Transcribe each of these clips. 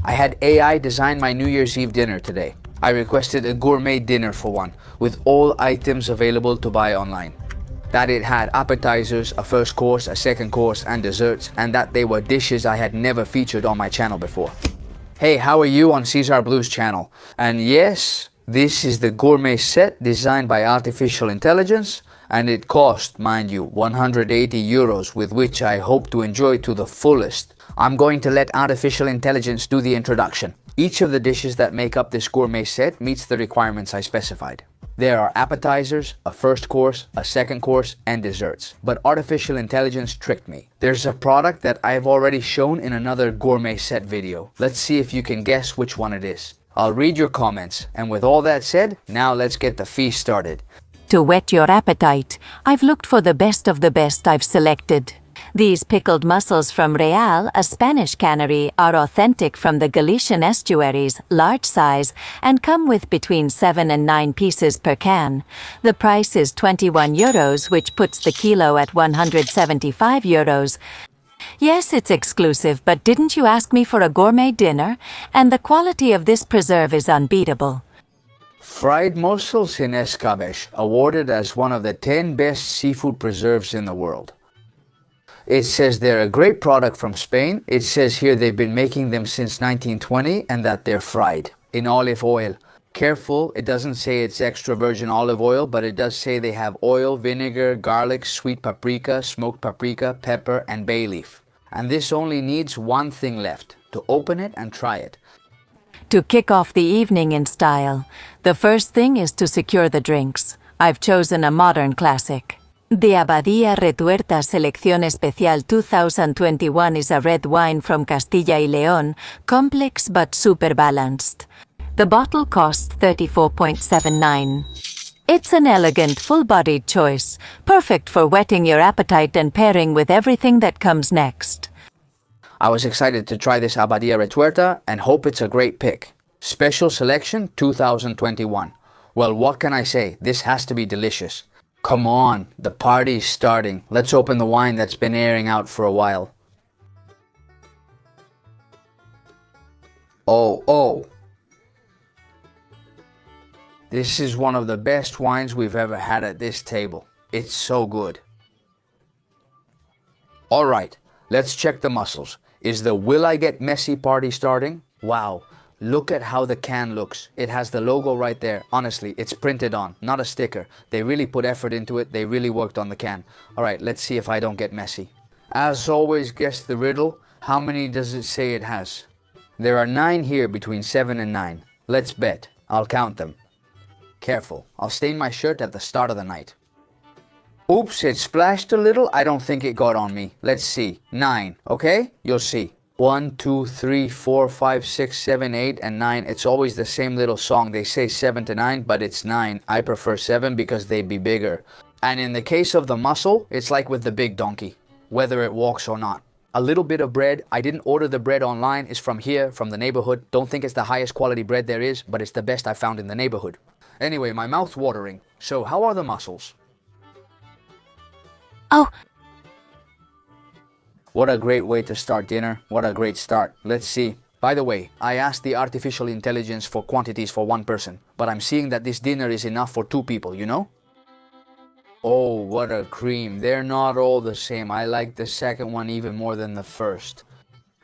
I had AI design my New Year's Eve dinner today. I requested a gourmet dinner for one, with all items available to buy online. That it had appetizers, a first course, a second course, and desserts, and that they were dishes I had never featured on my channel before. Hey, how are you on Caesar Blues channel? And yes, this is the gourmet set designed by artificial intelligence, and it cost, mind you, 180 euros, with which I hope to enjoy to the fullest. I'm going to let artificial intelligence do the introduction. Each of the dishes that make up this gourmet set meets the requirements I specified. There are appetizers, a first course, a second course, and desserts. But artificial intelligence tricked me. There's a product that I've already shown in another gourmet set video. Let's see if you can guess which one it is. I'll read your comments, and with all that said, now let's get the feast started. To whet your appetite, I've looked for the best of the best. I've selected. These pickled mussels from Real, a Spanish cannery, are authentic from the Galician estuaries, large size, and come with between 7 and 9 pieces per can. The price is 21 euros, which puts the kilo at 175 euros. Yes, it's exclusive, but didn't you ask me for a gourmet dinner? And the quality of this preserve is unbeatable. Fried mussels in escabeche, awarded as one of the 10 best seafood preserves in the world. It says they're a great product from Spain. It says here they've been making them since 1920 and that they're fried in olive oil. Careful, it doesn't say it's extra virgin olive oil, but it does say they have oil, vinegar, garlic, sweet paprika, smoked paprika, pepper, and bay leaf. And this only needs one thing left, to open it and try it. To kick off the evening in style, the first thing is to secure the drinks. I've chosen a modern classic. The Abadía Retuerta Selección Especial 2021 is a red wine from Castilla y León, complex but super balanced. The bottle costs 34.79. It's an elegant, full-bodied choice, perfect for whetting your appetite and pairing with everything that comes next. I was excited to try this Abadía Retuerta and hope it's a great pick. Special Selection 2021. Well, what can I say? This has to be delicious. Come on, the party's starting. Let's open the wine that's been airing out for a while. Oh. This is one of the best wines we've ever had at this table. It's so good. Alright, let's check the mussels. Is the Will I Get Messy party starting? Wow. Look at how the can looks. It has the logo right there. Honestly, it's printed on, not a sticker. They really put effort into it. They really worked on the can. All right, let's see if I don't get messy. As always, guess the riddle. How many does it say it has? There are 9 here between 7 and 9. Let's bet. I'll count them. Careful, I'll stain my shirt at the start of the night. Oops, it splashed a little. I don't think it got on me. Let's see. 9, okay? You'll see. 1, 2, 3, 4, 5, 6, 7, 8, and 9. It's always the same little song. They say 7 to 9, but it's 9. I prefer 7 because they'd be bigger. And in the case of the mussel, it's like with the big donkey, whether it walks or not. A little bit of bread. I didn't order the bread online. It's from here, from the neighborhood. Don't think it's the highest quality bread there is, but it's the best I found in the neighborhood. Anyway, my mouth's watering. So how are the mussels? Oh. What a great way to start dinner. What a great start. Let's see. By the way, I asked the artificial intelligence for quantities for one person, but I'm seeing that this dinner is enough for 2 people, you know? Oh, what a cream. They're not all the same. I like the second one even more than the first.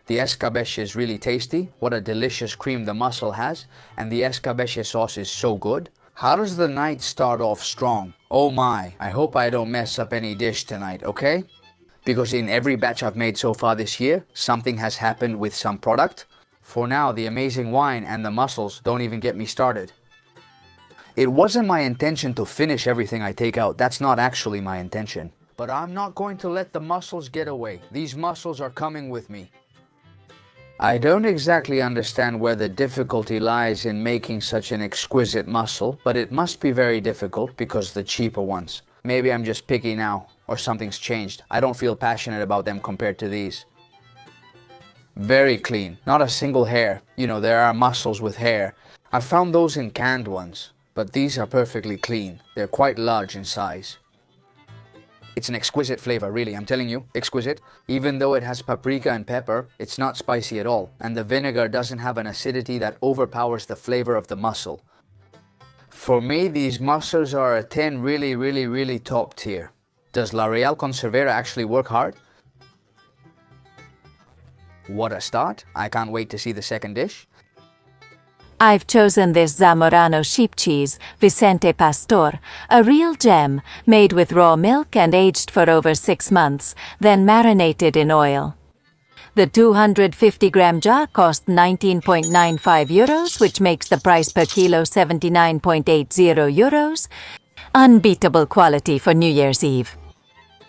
The escabeche is really tasty. What a delicious cream the mussel has. And the escabeche sauce is so good. How does the night start off strong? Oh my, I hope I don't mess up any dish tonight, okay? Because in every batch I've made so far this year, something has happened with some product. For now, the amazing wine and the mussels don't even get me started. It wasn't my intention to finish everything I take out. That's not actually my intention. But I'm not going to let the mussels get away. These mussels are coming with me. I don't exactly understand where the difficulty lies in making such an exquisite mussel, but it must be very difficult because the cheaper ones. Maybe I'm just picky now, or something's changed. I don't feel passionate about them compared to these. Very clean, not a single hair. You know, there are mussels with hair. I found those in canned ones, but these are perfectly clean. They're quite large in size. It's an exquisite flavor, really, I'm telling you, exquisite. Even though it has paprika and pepper, it's not spicy at all, and the vinegar doesn't have an acidity that overpowers the flavor of the mussel. For me, these mussels are a 10, really top tier. Does La Real Conservera actually work hard? What a start. I can't wait to see the second dish. I've chosen this Zamorano sheep cheese, Vicente Pastor, a real gem, made with raw milk and aged for over 6 months, then marinated in oil. The 250-gram jar cost €19.95, which makes the price per kilo €79.80. Unbeatable quality for New Year's Eve.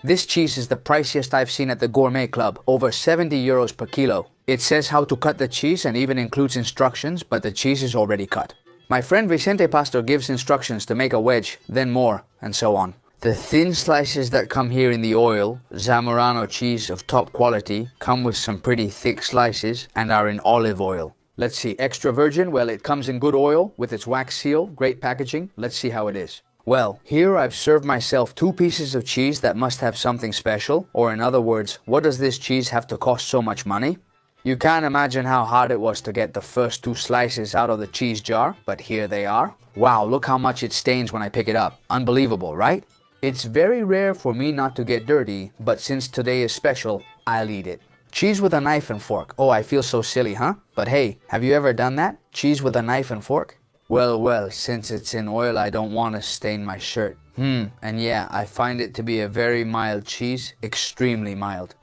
This cheese is the priciest I've seen at the Gourmet Club, over €70 per kilo. It says how to cut the cheese and even includes instructions, but the cheese is already cut. My friend Vicente Pastor gives instructions to make a wedge, then more, and so on. The thin slices that come here in the oil, Zamorano cheese of top quality, come with some pretty thick slices and are in olive oil. Let's see, extra virgin, well, it comes in good oil with its wax seal, great packaging. Let's see how it is. Well, here I've served myself 2 pieces of cheese that must have something special, or in other words, what does this cheese have to cost so much money? You can't imagine how hard it was to get the first 2 slices out of the cheese jar, but here they are. Wow, look how much it stains when I pick it up. Unbelievable, right? It's very rare for me not to get dirty, but since today is special, I'll eat it. Cheese with a knife and fork. Oh, I feel so silly, huh? But hey, have you ever done that? Cheese with a knife and fork? Well, since it's in oil, I don't want to stain my shirt. And yeah, I find it to be a very mild cheese, extremely mild.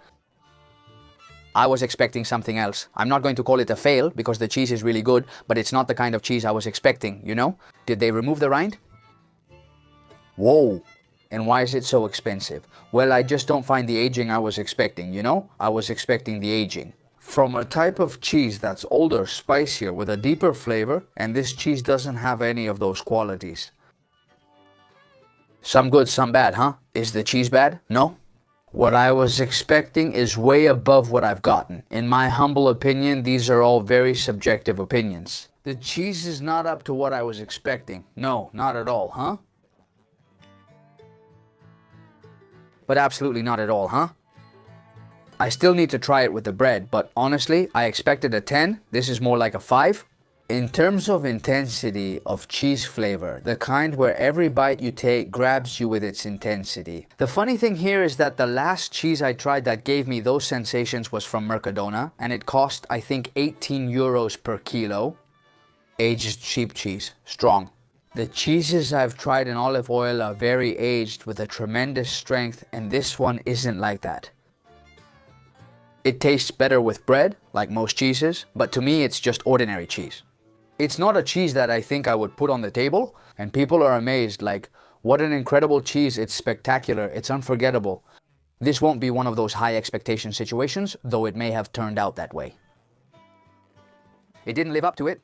I was expecting something else. I'm not going to call it a fail, because the cheese is really good, but it's not the kind of cheese I was expecting, you know? Did they remove the rind? Whoa! And why is it so expensive? Well, I just don't find the aging I was expecting, you know? I was expecting the aging. From a type of cheese that's older, spicier, with a deeper flavor, and this cheese doesn't have any of those qualities. Some good, some bad, huh? Is the cheese bad? No? What I was expecting is way above what I've gotten. In my humble opinion, these are all very subjective opinions. The cheese is not up to what I was expecting. No, not at all, huh? But absolutely not at all, huh? I still need to try it with the bread, but honestly, I expected a 10. This is more like a 5. In terms of intensity of cheese flavor, the kind where every bite you take grabs you with its intensity. The funny thing here is that the last cheese I tried that gave me those sensations was from Mercadona, and it cost, I think, €18 per kilo. Aged sheep cheese, strong. The cheeses I've tried in olive oil are very aged with a tremendous strength, and this one isn't like that. It tastes better with bread, like most cheeses, but to me it's just ordinary cheese. It's not a cheese that I think I would put on the table, and people are amazed, like, what an incredible cheese, it's spectacular, it's unforgettable. This won't be one of those high expectation situations, though it may have turned out that way. It didn't live up to it.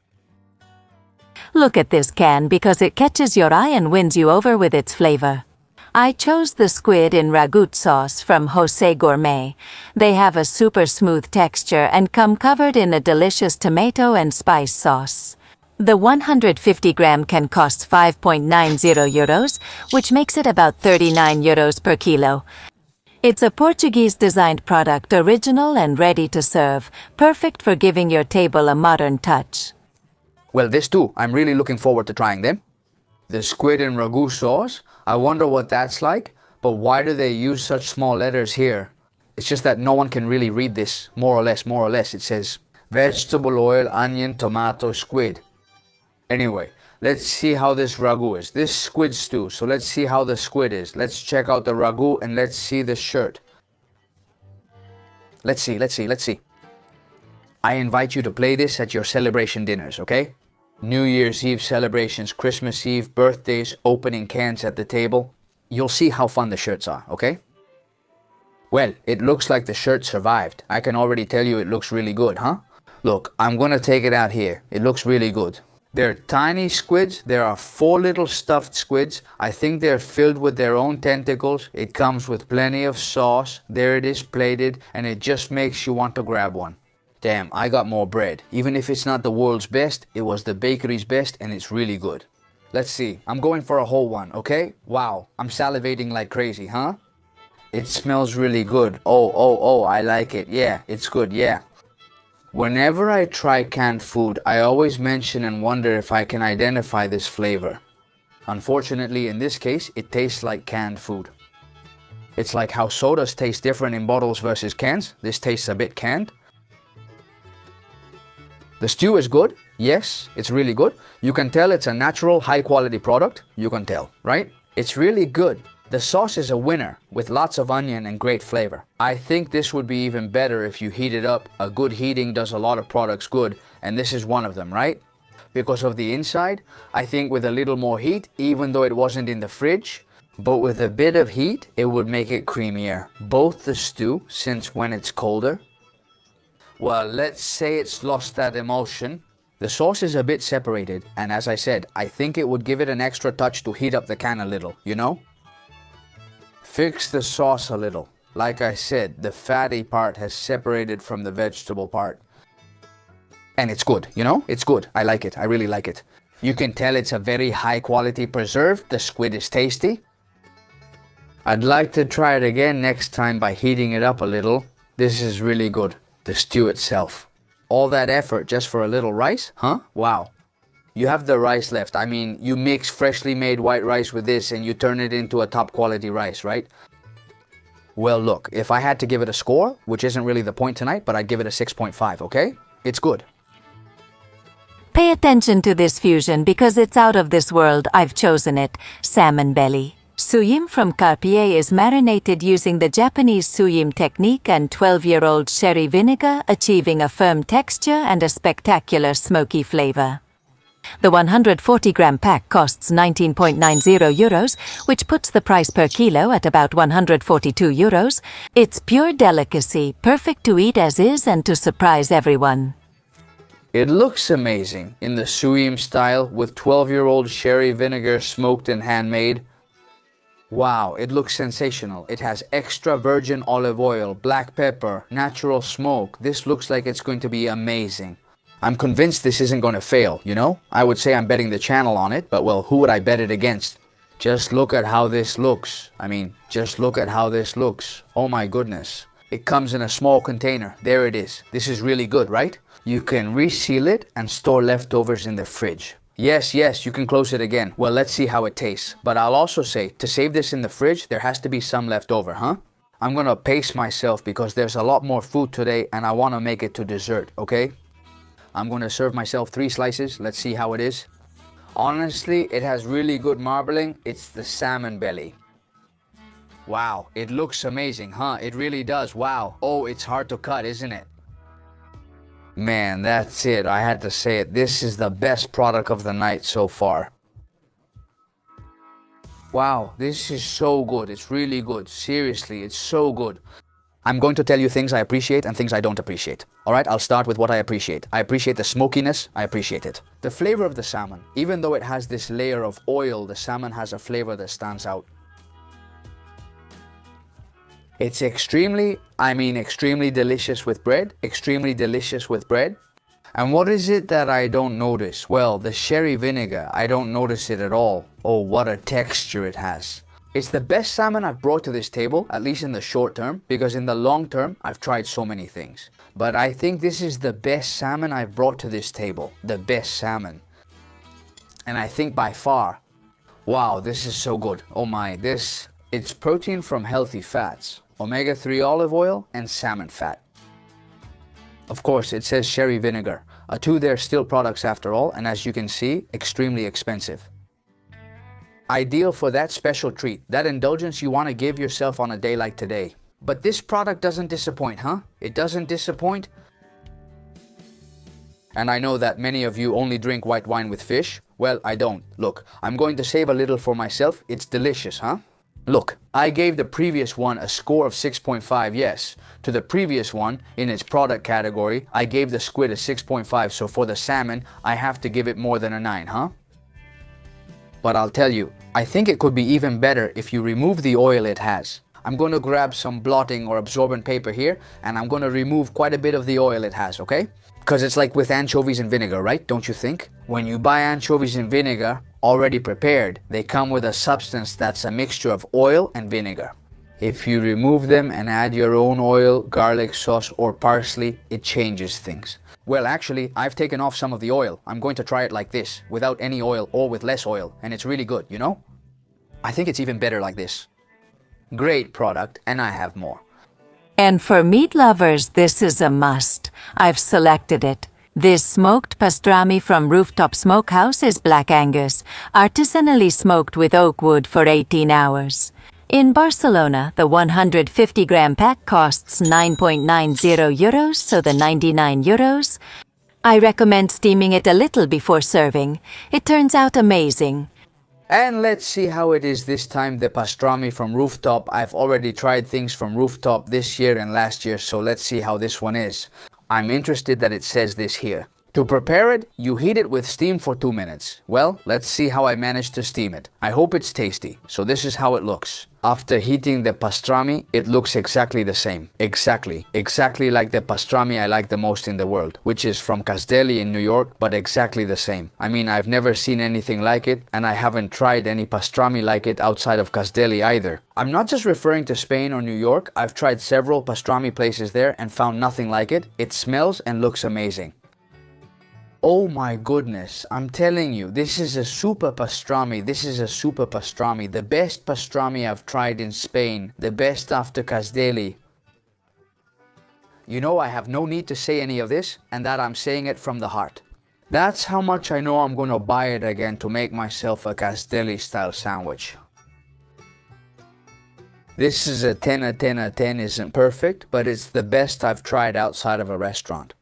Look at this can because it catches your eye and wins you over with its flavor. I chose the squid in Ragout sauce from Jose Gourmet. They have a super smooth texture and come covered in a delicious tomato and spice sauce. The 150-gram can cost €5.90, which makes it about €39 per kilo. It's a Portuguese-designed product, original and ready to serve, perfect for giving your table a modern touch. Well, this too, I'm really looking forward to trying them. The squid in ragu sauce, I wonder what that's like, but why do they use such small letters here? It's just that no one can really read this, more or less. It says, vegetable oil, onion, tomato, squid. Anyway, let's see how this ragu is. This squid stew, so let's see how the squid is. Let's check out the ragu and let's see the shirt. Let's see. I invite you to play this at your celebration dinners, okay? New Year's Eve celebrations, Christmas Eve, birthdays, opening cans at the table. You'll see how fun the shirts are, okay? Well, it looks like the shirt survived. I can already tell you it looks really good, huh? Look, I'm gonna take it out here. It looks really good. They're tiny squids. There are 4 little stuffed squids. I think they're filled with their own tentacles. It comes with plenty of sauce. There it is plated, and it just makes you want to grab one. Damn, I got more bread. Even if it's not the world's best, it was the bakery's best and it's really good. Let's see. I'm going for a whole one, okay? Wow, I'm salivating like crazy, huh? It smells really good. Oh, I like it. Yeah, it's good, yeah. Whenever I try canned food, I always mention and wonder if I can identify this flavor. Unfortunately, in this case, it tastes like canned food. It's like how sodas taste different in bottles versus cans. This tastes a bit canned. The stew is good. Yes, it's really good. You can tell it's a natural, high-quality product. You can tell, right? It's really good. The sauce is a winner with lots of onion and great flavor. I think this would be even better if you heat it up. A good heating does a lot of products good, and this is one of them, right? Because of the inside, I think with a little more heat, even though it wasn't in the fridge, but with a bit of heat, it would make it creamier. Both the stew, since when it's colder, well, let's say it's lost that emulsion. The sauce is a bit separated, and as I said, I think it would give it an extra touch to heat up the can a little, you know? Fix the sauce a little. Like I said, the fatty part has separated from the vegetable part. And it's good, you know? It's good. I like it. I really like it. You can tell it's a very high quality preserve. The squid is tasty. I'd like to try it again next time by heating it up a little. This is really good. The stew itself. All that effort just for a little rice? Huh? Wow. You have the rice left. I mean, you mix freshly made white rice with this and you turn it into a top quality rice, right? Well, look, if I had to give it a score, which isn't really the point tonight, but I'd give it a 6.5, okay? It's good. Pay attention to this fusion because it's out of this world. I've chosen it. Salmon belly. Suyim from Carpier is marinated using the Japanese suyim technique and 12-year-old sherry vinegar, achieving a firm texture and a spectacular smoky flavor. The 140-gram pack costs 19.90 euros, which puts the price per kilo at about 142 euros. It's pure delicacy, perfect to eat as is and to surprise everyone. It looks amazing in the suyim style with 12-year-old sherry vinegar smoked and handmade. Wow, it looks sensational. It has extra virgin olive oil, black pepper, natural smoke. This looks like it's going to be amazing. I'm convinced this isn't going to fail, you know? I would say I'm betting the channel on it, but well, who would I bet it against? Just look at how this looks. I mean, just look at how this looks. Oh my goodness. It comes in a small container. There it is. This is really good, right? You can reseal it and store leftovers in the fridge. Yes, you can close it again. Well, let's see how it tastes. But I'll also say, to save this in the fridge, there has to be some left over, huh? I'm gonna pace myself because there's a lot more food today and I want to make it to dessert, okay? I'm gonna serve myself 3 slices. Let's see how it is. Honestly, it has really good marbling. It's the salmon belly. Wow, it looks amazing, huh? It really does. Wow. Oh, it's hard to cut, isn't it? Man, that's it. I had to say it. This is the best product of the night so far. Wow, this is so good. It's really good. Seriously, it's so good. I'm going to tell you things I appreciate and things I don't appreciate. Alright, I'll start with what I appreciate. I appreciate the smokiness. I appreciate it. The flavor of the salmon. Even though it has this layer of oil, the salmon has a flavor that stands out. It's extremely delicious with bread. Extremely delicious with bread. And what is it that I don't notice? Well, the sherry vinegar, I don't notice it at all. Oh, what a texture it has. It's the best salmon I've brought to this table, at least in the short term, because in the long term, I've tried so many things. But I think this is the best salmon I've brought to this table. The best salmon. And I think by far, wow, this is so good. Oh my, it's protein from healthy fats. Omega-3 olive oil and salmon fat. Of course, it says sherry vinegar. They're still products after all, and as you can see, extremely expensive. Ideal for that special treat, that indulgence you want to give yourself on a day like today. But this product doesn't disappoint, huh? It doesn't disappoint. And I know that many of you only drink white wine with fish. Well, I don't. Look, I'm going to save a little for myself. It's delicious, huh? Look, I gave the previous one a score of 6.5, yes. To the previous one, in its product category, I gave the squid a 6.5, so for the salmon, I have to give it more than a 9, huh? But I'll tell you, I think it could be even better if you remove the oil it has. I'm going to grab some blotting or absorbent paper here, and I'm going to remove quite a bit of the oil it has, okay? Because it's like with anchovies and vinegar, right? Don't you think? When you buy anchovies and vinegar, already prepared, they come with a substance that's a mixture of oil and vinegar. If you remove them and add your own oil, garlic sauce or parsley, it changes things. Well, actually, I've taken off some of the oil. I'm going to try it like this, without any oil or with less oil, and it's really good, you know? I think it's even better like this. Great product, and I have more. And for meat lovers, this is a must. I've selected it. This smoked pastrami from Rooftop Smokehouse is Black Angus, artisanally smoked with oak wood for 18 hours. In Barcelona, the 150-gram pack costs 9.90 euros, so the 99 euros. I recommend steaming it a little before serving. It turns out amazing. And let's see how it is this time, the pastrami from Rooftop. I've already tried things from Rooftop this year and last year, so let's see how this one is. I'm interested that it says this here. To prepare it, you heat it with steam for 2 minutes. Well, let's see how I managed to steam it. I hope it's tasty. So this is how it looks. After heating the pastrami, it looks exactly the same. Exactly like the pastrami I like the most in the world, which is from Castelli in New York, but exactly the same. I mean, I've never seen anything like it, and I haven't tried any pastrami like it outside of Castelli either. I'm not just referring to Spain or New York. I've tried several pastrami places there and found nothing like it. It smells and looks amazing. Oh my goodness, I'm telling you, this is a super pastrami. This is a super pastrami. The best pastrami I've tried in Spain. The best after Castelli. You know, I have no need to say any of this, and that I'm saying it from the heart. That's how much I know I'm going to buy it again to make myself a Castelli style sandwich. This is a 10 a 10 a 10 isn't perfect, but it's the best I've tried outside of a restaurant.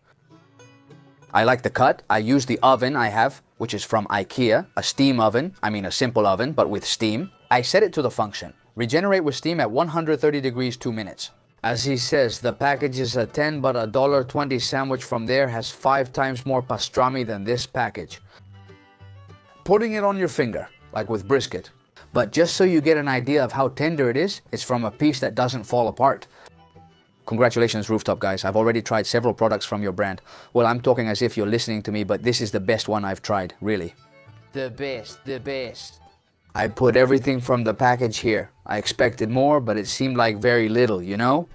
I like the cut. I use the oven I have, which is from IKEA, a steam oven. I mean a simple oven, but with steam. I set it to the function. Regenerate with steam at 130 degrees 2 minutes. As he says, the package is a 10 but a $1.20 sandwich from there has 5 times more pastrami than this package. Putting it on your finger, like with brisket. But just so you get an idea of how tender it is, it's from a piece that doesn't fall apart. Congratulations, Rooftop guys. I've already tried several products from your brand. Well, I'm talking as if you're listening to me, but this is the best one I've tried, really. The best, the best. I put everything from the package here. I expected more, but it seemed like very little, you know?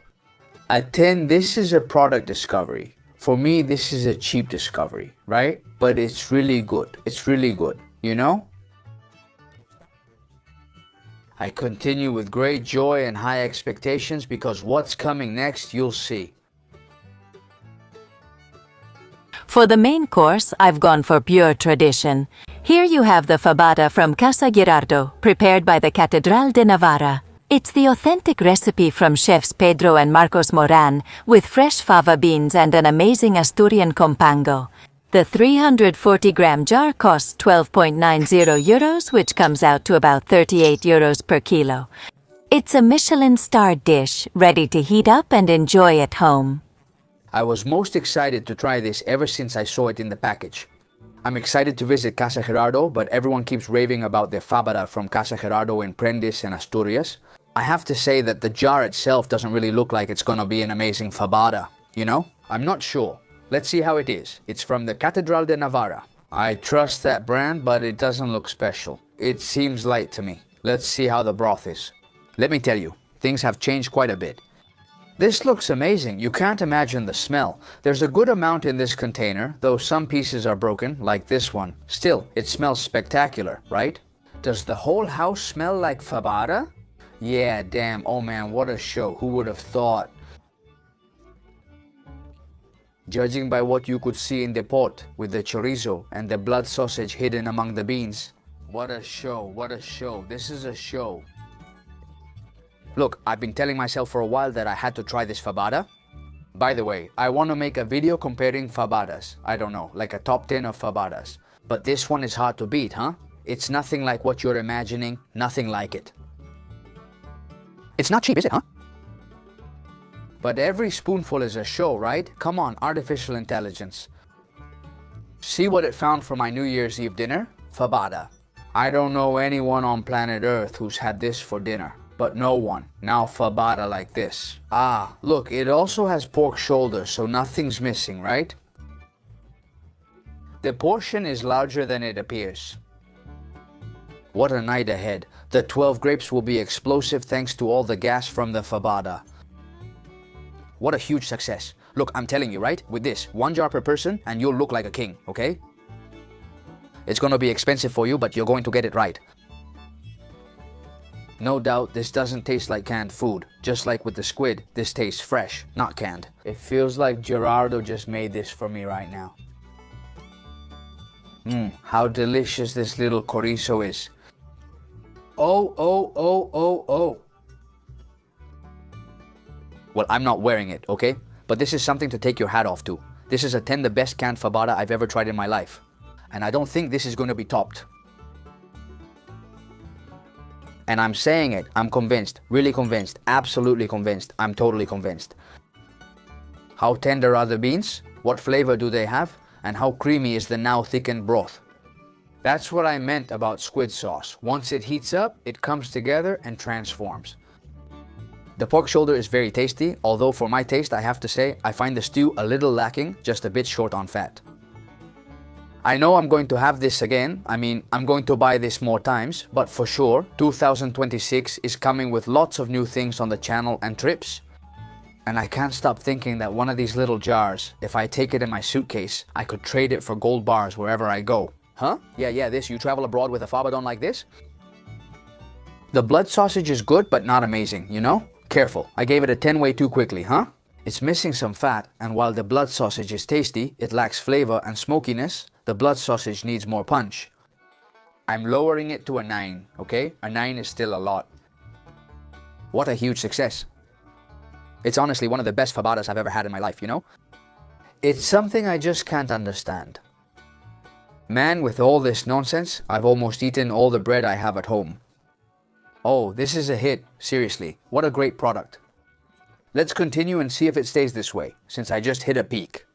At 10, this is a product discovery. For me, this is a cheap discovery, right? But it's really good. It's really good, you know? I continue with great joy and high expectations because what's coming next, you'll see. For the main course, I've gone for pure tradition. Here you have the Fabada from Casa Girardo, prepared by the Catedral de Navarra. It's the authentic recipe from chefs Pedro and Marcos Moran, with fresh fava beans and an amazing Asturian compango. The 340-gram jar costs 12.90 euros, which comes out to about 38 euros per kilo. It's a Michelin-starred dish, ready to heat up and enjoy at home. I was most excited to try this ever since I saw it in the package. I'm excited to visit Casa Gerardo, but everyone keeps raving about the Fabada from Casa Gerardo in Prendis and Asturias. I have to say that the jar itself doesn't really look like it's gonna be an amazing Fabada, you know? I'm not sure. Let's see how it is. It's from the Catedral de Navarra. I trust that brand, but it doesn't look special. It seems light to me. Let's see how the broth is. Let me tell you, things have changed quite a bit. This looks amazing. You can't imagine the smell. There's a good amount in this container, though some pieces are broken, like this one. Still, it smells spectacular, right? Does the whole house smell like Fabada? Yeah, damn. Oh man, what a show. Who would have thought? Judging by what you could see in the pot, with the chorizo and the blood sausage hidden among the beans. What a show, what a show. This is a show. Look, I've been telling myself for a while that I had to try this Fabada. By the way, I want to make a video comparing Fabadas. I don't know, like a top 10 of Fabadas. But this one is hard to beat, huh? It's nothing like what you're imagining, nothing like it. It's not cheap, is it, huh? But every spoonful is a show, right? Come on, artificial intelligence. See what it found for my New Year's Eve dinner? Fabada. I don't know anyone on planet Earth who's had this for dinner. But no one. Now Fabada like this. Ah, look, it also has pork shoulder, so nothing's missing, right? The portion is larger than it appears. What a night ahead. The 12 grapes will be explosive thanks to all the gas from the Fabada. What a huge success. Look, I'm telling you, right? With this, 1 jar per person and you'll look like a king, okay? It's gonna be expensive for you, but you're going to get it right. No doubt, this doesn't taste like canned food. Just like with the squid, this tastes fresh, not canned. It feels like Gerardo just made this for me right now. How delicious this little chorizo is. Oh. Well, I'm not wearing it, okay? But this is something to take your hat off to. This is a 10 the best canned fabada I've ever tried in my life. And I don't think this is going to be topped. And I'm saying it, I'm convinced, really convinced, absolutely convinced, I'm totally convinced. How tender are the beans? What flavor do they have? And how creamy is the now thickened broth? That's what I meant about squid sauce. Once it heats up, it comes together and transforms. The pork shoulder is very tasty, although for my taste, I have to say, I find the stew a little lacking, just a bit short on fat. I know I'm going to have this again, I'm going to buy this more times, but for sure, 2026 is coming with lots of new things on the channel and trips. And I can't stop thinking that one of these little jars, if I take it in my suitcase, I could trade it for gold bars wherever I go. Huh? Yeah, this, you travel abroad with a fabadon like this? The blood sausage is good, but not amazing, you know? Careful, I gave it a 10 way too quickly, huh? It's missing some fat, and while the blood sausage is tasty, it lacks flavor and smokiness. The blood sausage needs more punch. I'm lowering it to a 9, okay? A 9 is still a lot. What a huge success. It's honestly one of the best fabadas I've ever had in my life, you know? It's something I just can't understand. Man, with all this nonsense, I've almost eaten all the bread I have at home. Oh, this is a hit, seriously. What a great product. Let's continue and see if it stays this way, since I just hit a peak.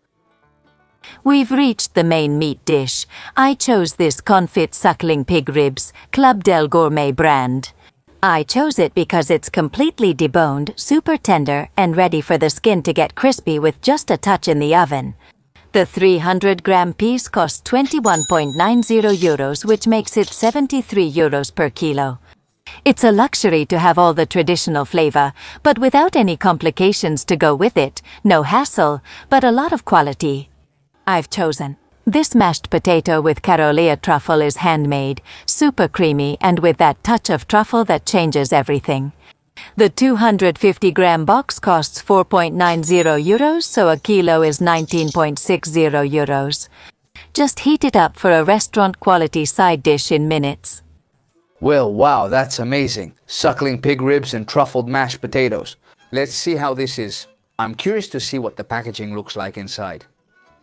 We've reached the main meat dish. I chose this confit suckling pig ribs, Club del Gourmet brand. I chose it because it's completely deboned, super tender, and ready for the skin to get crispy with just a touch in the oven. The 300-gram piece costs 21.90 euros, which makes it 73 euros per kilo. It's a luxury to have all the traditional flavor, but without any complications to go with it. No hassle, but a lot of quality. I've chosen. This mashed potato with Carolia truffle is handmade, super creamy, and with that touch of truffle that changes everything. The 250-gram box costs 4.90 euros, so a kilo is 19.60 euros. Just heat it up for a restaurant-quality side dish in minutes. Well, wow, that's amazing. Suckling pig ribs and truffled mashed potatoes. Let's see how this is. I'm curious to see what the packaging looks like inside.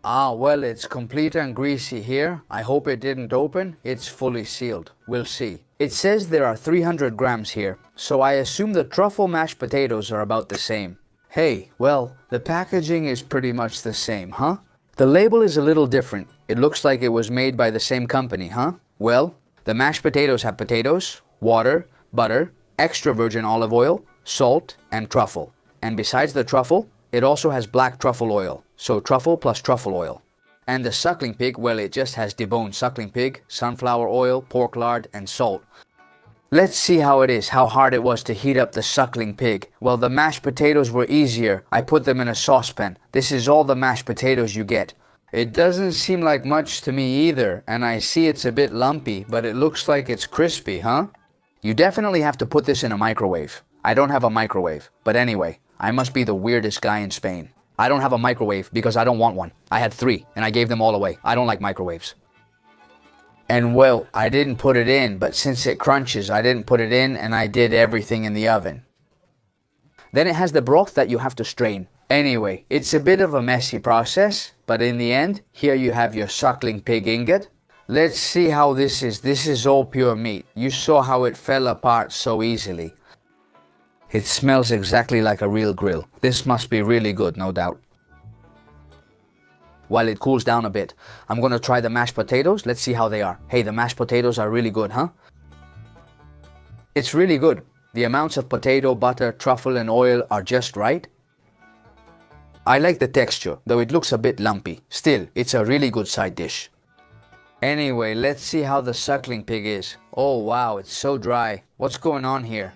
Ah, well, it's complete and greasy here. I hope it didn't open. It's fully sealed. We'll see. It says there are 300 grams here, so I assume the truffle mashed potatoes are about the same. Hey, well, the packaging is pretty much the same, huh? The label is a little different. It looks like it was made by the same company, huh? Well, the mashed potatoes have potatoes, water, butter, extra virgin olive oil, salt, and truffle. And besides the truffle, it also has black truffle oil, so truffle plus truffle oil. And the suckling pig, well, it just has deboned suckling pig, sunflower oil, pork lard, and salt. Let's see how it is, how hard it was to heat up the suckling pig. Well, the mashed potatoes were easier. I put them in a saucepan. This is all the mashed potatoes you get. It doesn't seem like much to me either, and I see it's a bit lumpy, but it looks like it's crispy, huh? You definitely have to put this in a microwave. I don't have a microwave, but anyway, I must be the weirdest guy in Spain. I don't have a microwave because I don't want one. I had 3, and I gave them all away. I don't like microwaves. And well, I didn't put it in, but since it crunches, I didn't put it in, and I did everything in the oven. Then it has the broth that you have to strain. Anyway, it's a bit of a messy process, but in the end, here you have your suckling pig ingot. Let's see how this is. This is all pure meat. You saw how it fell apart so easily. It smells exactly like a real grill. This must be really good, no doubt. While it cools down a bit, I'm gonna try the mashed potatoes. Let's see how they are. Hey, the mashed potatoes are really good, huh? It's really good. The amounts of potato, butter, truffle, and oil are just right. I like the texture, though it looks a bit lumpy. Still, it's a really good side dish. Anyway, let's see how the suckling pig is. Oh wow, it's so dry. What's going on here?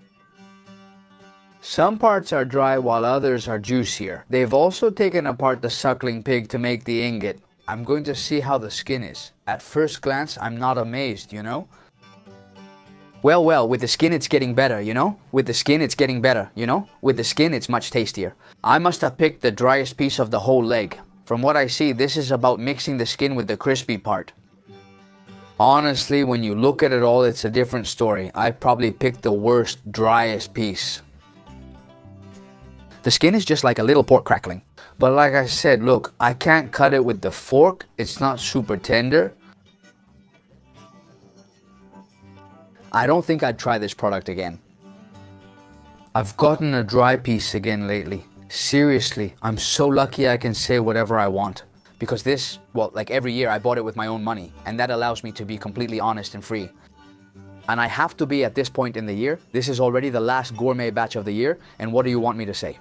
Some parts are dry while others are juicier. They've also taken apart the suckling pig to make the ingot. I'm going to see how the skin is. At first glance, I'm not amazed, you know? Well, with the skin it's getting better, you know? With the skin it's getting better, you know? With the skin it's much tastier. I must have picked the driest piece of the whole leg. From what I see, this is about mixing the skin with the crispy part. Honestly, when you look at it all, it's a different story. I probably picked the worst, driest piece. The skin is just like a little pork crackling. But like I said, look, I can't cut it with the fork. It's not super tender. I don't think I'd try this product again. I've gotten a dry piece again lately. Seriously, I'm so lucky I can say whatever I want. Because this, well, like every year I bought it with my own money, and that allows me to be completely honest and free. And I have to be at this point in the year. This is already the last gourmet batch of the year, and what do you want me to say?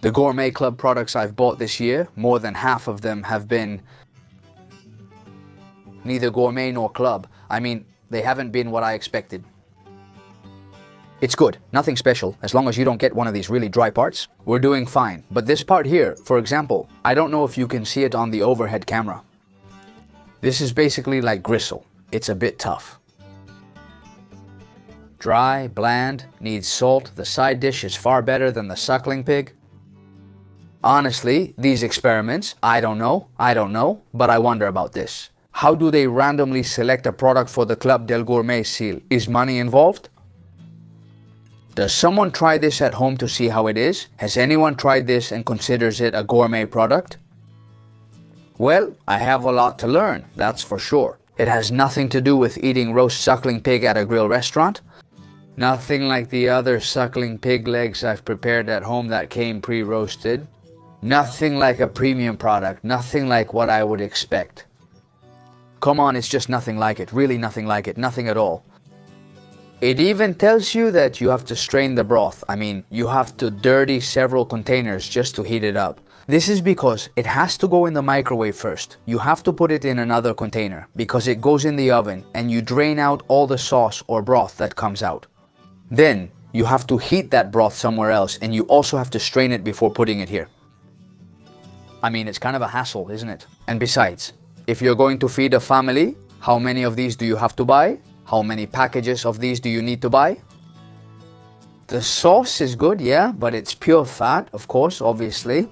The Gourmet Club products I've bought this year, more than half of them have been neither gourmet nor club. I mean, they haven't been what I expected. It's good, nothing special, as long as you don't get one of these really dry parts. We're doing fine, but this part here, for example, I don't know if you can see it on the overhead camera. This is basically like gristle. It's a bit tough. Dry, bland, needs salt. The side dish is far better than the suckling pig. Honestly, these experiments, I don't know, but I wonder about this. How do they randomly select a product for the Club del Gourmet seal? Is money involved? Does someone try this at home to see how it is? Has anyone tried this and considers it a gourmet product? Well, I have a lot to learn, that's for sure. It has nothing to do with eating roast suckling pig at a grill restaurant. Nothing like the other suckling pig legs I've prepared at home that came pre-roasted. Nothing like a premium product, nothing like what I would expect. Come on, it's just nothing like it, really nothing like it, nothing at all. It even tells you that you have to strain the broth. I mean, you have to dirty several containers just to heat it up. This is because it has to go in the microwave first. You have to put it in another container because it goes in the oven and you drain out all the sauce or broth that comes out. Then you have to heat that broth somewhere else and you also have to strain it before putting it here. I mean, it's kind of a hassle, isn't it? And besides, if you're going to feed a family, how many of these do you have to buy? How many packages of these do you need to buy? The sauce is good, yeah, but it's pure fat, of course, obviously.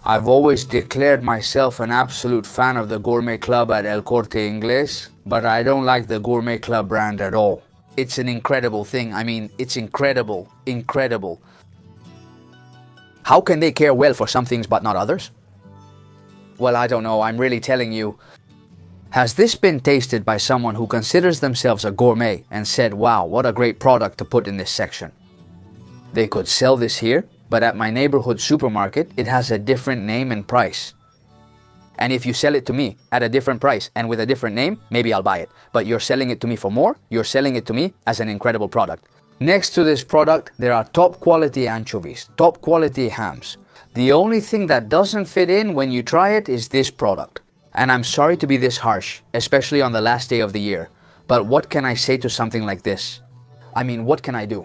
I've always declared myself an absolute fan of the Gourmet Club at El Corte Inglés, but I don't like the Gourmet Club brand at all. It's an incredible thing. I mean, it's incredible. How can they care well for some things but not others? Well, I don't know, I'm really telling you. Has this been tasted by someone who considers themselves a gourmet and said, wow, what a great product to put in this section? They could sell this here, but at my neighborhood supermarket, it has a different name and price. And if you sell it to me at a different price and with a different name, maybe I'll buy it. But you're selling it to me for more, you're selling it to me as an incredible product. Next to this product, there are top quality anchovies, top quality hams. The only thing that doesn't fit in when you try it is this product. And I'm sorry to be this harsh, especially on the last day of the year, but what can I say to something like this? I mean, what can I do?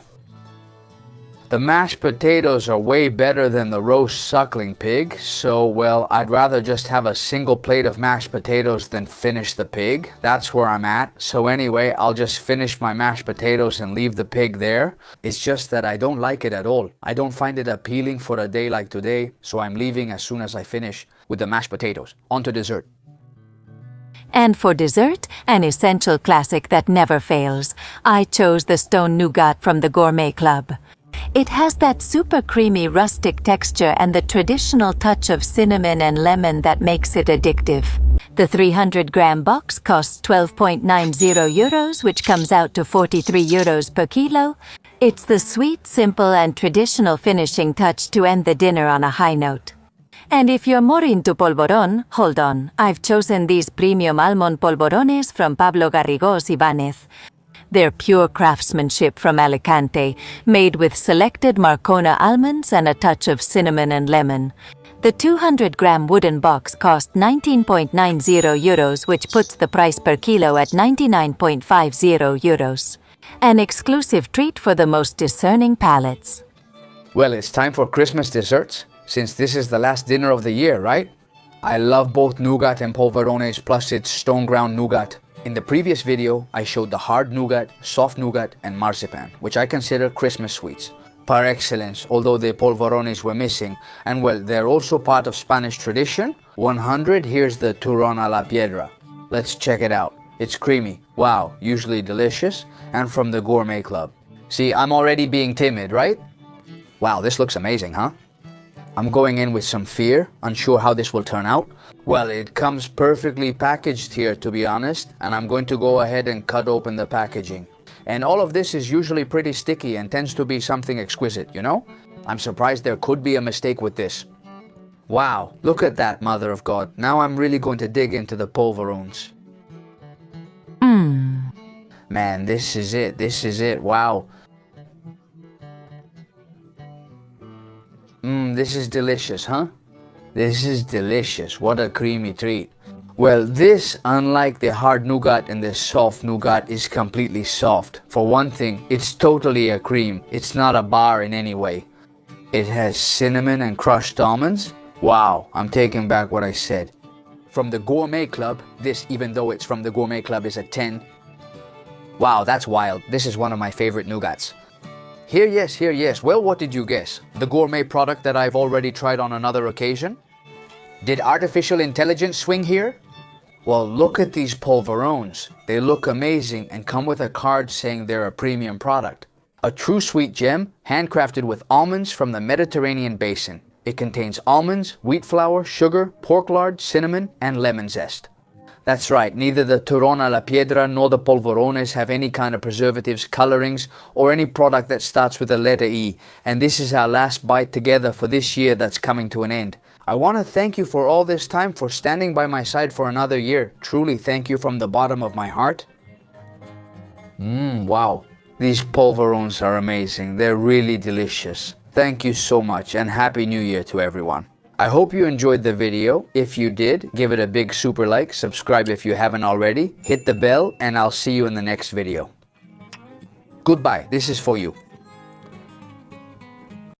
The mashed potatoes are way better than the roast suckling pig, so well, I'd rather just have a single plate of mashed potatoes than finish the pig. That's where I'm at. So anyway, I'll just finish my mashed potatoes and leave the pig there. It's just that I don't like it at all. I don't find it appealing for a day like today, so I'm leaving as soon as I finish with the mashed potatoes. On to dessert. And for dessert, an essential classic that never fails, I chose the stone nougat from the Gourmet Club. It has that super creamy rustic texture and the traditional touch of cinnamon and lemon that makes it addictive. The 300-gram box costs €12.90, which comes out to €43 per kilo. It's the sweet, simple and traditional finishing touch to end the dinner on a high note. And if you're more into polvorón, hold on, I've chosen these premium almond polvorones from Pablo Garrigós Ibáñez. They're pure craftsmanship from Alicante, made with selected Marcona almonds and a touch of cinnamon and lemon. The 200-gram wooden box cost €19.90, which puts the price per kilo at €99.50. An exclusive treat for the most discerning palates. Well, it's time for Christmas desserts, since this is the last dinner of the year, right? I love both nougat and polverones, plus it's stone ground nougat. In the previous video, I showed the hard nougat, soft nougat, and marzipan, which I consider Christmas sweets par excellence, although the polverones were missing. And well, they're also part of Spanish tradition. 100, here's the turrón a la piedra. Let's check it out. It's creamy, wow, usually delicious, and from the Gourmet Club. See, I'm already being timid, right? Wow, this looks amazing, huh? I'm going in with some fear, unsure how this will turn out. Well, it comes perfectly packaged here, to be honest, and I'm going to go ahead and cut open the packaging. And all of this is usually pretty sticky and tends to be something exquisite, you know? I'm surprised there could be a mistake with this. Wow, look at that, Mother of God. Now I'm really going to dig into the polverones. Man, this is it, wow. This is delicious, huh? This is delicious, what a creamy treat. Well, this, unlike the hard nougat and the soft nougat, is completely soft. For one thing, it's totally a cream. It's not a bar in any way. It has cinnamon and crushed almonds. Wow, I'm taking back what I said. From the Gourmet Club, this, even though it's from the Gourmet Club, is a 10. Wow, that's wild. This is one of my favorite nougats. Here, yes. Well, what did you guess? The Gourmet product that I've already tried on another occasion? Did artificial intelligence swing here? Well, look at these polverones. They look amazing and come with a card saying they're a premium product. A true sweet gem, handcrafted with almonds from the Mediterranean basin. It contains almonds, wheat flour, sugar, pork lard, cinnamon, and lemon zest. That's right, neither the turrón a la piedra nor the polverones have any kind of preservatives, colorings, or any product that starts with the letter E. And this is our last bite together for this year that's coming to an end. I want to thank you for all this time, for standing by my side for another year. Truly thank you from the bottom of my heart. Wow. These polverones are amazing. They're really delicious. Thank you so much, and Happy New Year to everyone. I hope you enjoyed the video. If you did, give it a big super like, subscribe if you haven't already, hit the bell, and I'll see you in the next video. Goodbye. This is for you.